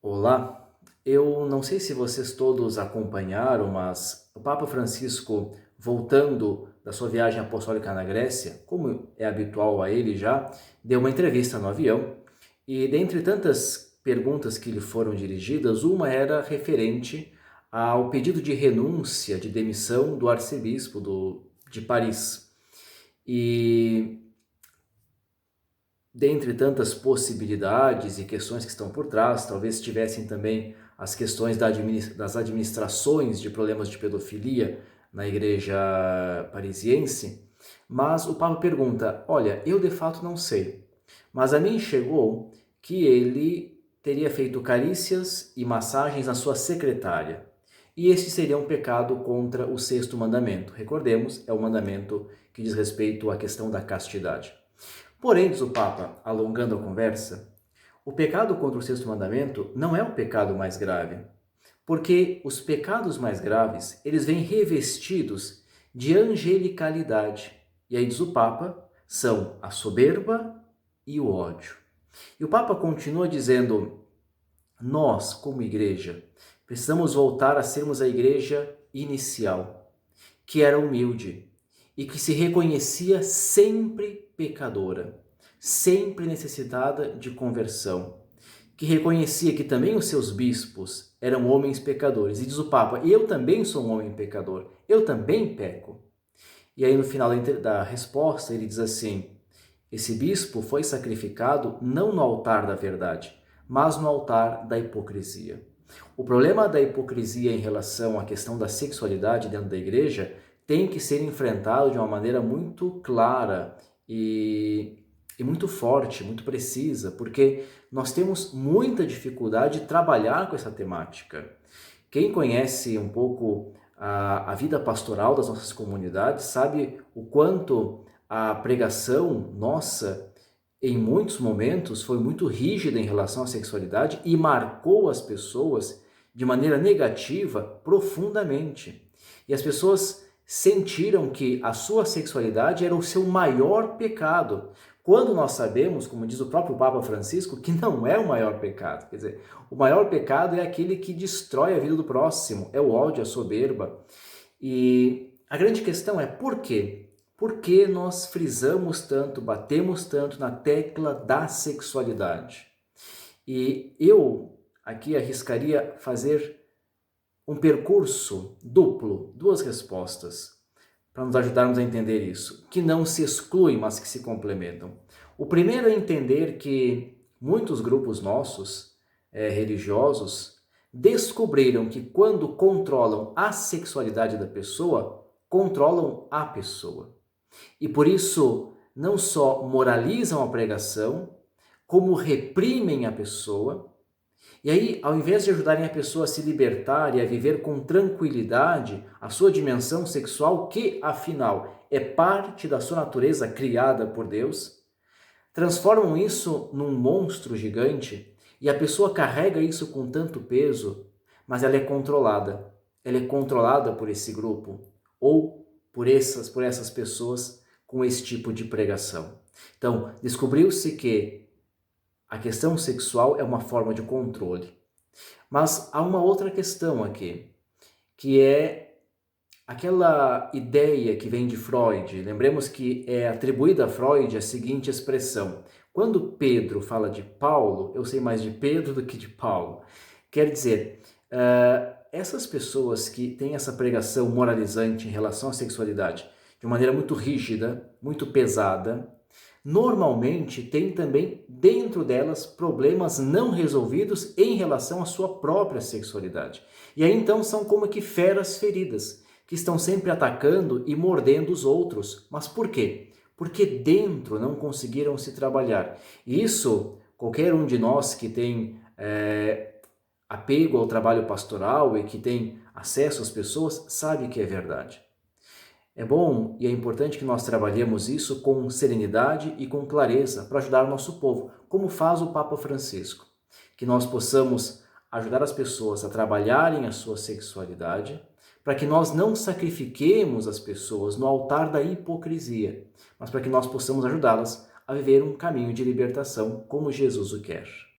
Olá, eu não sei se vocês todos acompanharam, mas o Papa Francisco, voltando da sua viagem apostólica na Grécia, como é habitual a ele já, deu uma entrevista no avião e, dentre tantas perguntas que lhe foram dirigidas, uma era referente ao pedido de renúncia, de demissão do arcebispo de Paris. E dentre tantas possibilidades e questões que estão por trás, talvez tivessem também as questões das administrações de problemas de pedofilia na igreja parisiense, mas o Papa pergunta, olha, eu de fato não sei, mas a mim chegou que ele teria feito carícias e massagens na sua secretária, e este seria um pecado contra o sexto mandamento. Recordemos, é o mandamento que diz respeito à questão da castidade. Porém, diz o Papa, alongando a conversa, o pecado contra o sexto mandamento não é o pecado mais grave, porque os pecados mais graves, eles vêm revestidos de angelicalidade. E aí diz o Papa, são a soberba e o ódio. E o Papa continua dizendo, nós, como igreja, precisamos voltar a sermos a igreja inicial, que era humilde e que se reconhecia sempre pecadora, sempre necessitada de conversão, que reconhecia que também os seus bispos eram homens pecadores. E diz o Papa, eu também sou um homem pecador, eu também peco. E aí no final da resposta ele diz assim, esse bispo foi sacrificado não no altar da verdade, mas no altar da hipocrisia. O problema da hipocrisia em relação à questão da sexualidade dentro da igreja tem que ser enfrentado de uma maneira muito clara e muito forte, muito precisa, porque nós temos muita dificuldade de trabalhar com essa temática. Quem conhece um pouco a vida pastoral das nossas comunidades sabe o quanto a pregação nossa, em muitos momentos, foi muito rígida em relação à sexualidade e marcou as pessoas de maneira negativa profundamente. E as pessoas sentiram que a sua sexualidade era o seu maior pecado, quando nós sabemos, como diz o próprio Papa Francisco, que não é o maior pecado. Quer dizer, o maior pecado é aquele que destrói a vida do próximo, é o ódio, a soberba. E a grande questão é por quê? Por que nós frisamos tanto, batemos tanto na tecla da sexualidade? E eu aqui arriscaria fazer um percurso duplo, duas respostas, para nos ajudarmos a entender isso, que não se excluem, mas que se complementam. O primeiro é entender que muitos grupos nossos, religiosos, descobriram que quando controlam a sexualidade da pessoa, controlam a pessoa. E por isso não só moralizam a pregação, como reprimem a pessoa. E aí, ao invés de ajudarem a pessoa a se libertar e a viver com tranquilidade a sua dimensão sexual, que afinal é parte da sua natureza criada por Deus, transformam isso num monstro gigante e a pessoa carrega isso com tanto peso, mas ela é controlada. Ela é controlada por esse grupo ou por essas pessoas com esse tipo de pregação. Então, descobriu-se que a questão sexual é uma forma de controle. Mas há uma outra questão aqui, que é aquela ideia que vem de Freud. Lembremos que é atribuída a Freud a seguinte expressão. Quando Pedro fala de Paulo, eu sei mais de Pedro do que de Paulo. Quer dizer, essas pessoas que têm essa pregação moralizante em relação à sexualidade de maneira muito rígida, muito pesada, normalmente tem também dentro delas problemas não resolvidos em relação à sua própria sexualidade. E aí então são como que feras feridas, que estão sempre atacando e mordendo os outros. Mas por quê? Porque dentro não conseguiram se trabalhar. E isso, qualquer um de nós que tem apego ao trabalho pastoral e que tem acesso às pessoas, sabe que é verdade. É bom e é importante que nós trabalhemos isso com serenidade e com clareza para ajudar o nosso povo, como faz o Papa Francisco. Que nós possamos ajudar as pessoas a trabalharem a sua sexualidade, para que nós não sacrifiquemos as pessoas no altar da hipocrisia, mas para que nós possamos ajudá-las a viver um caminho de libertação como Jesus o quer.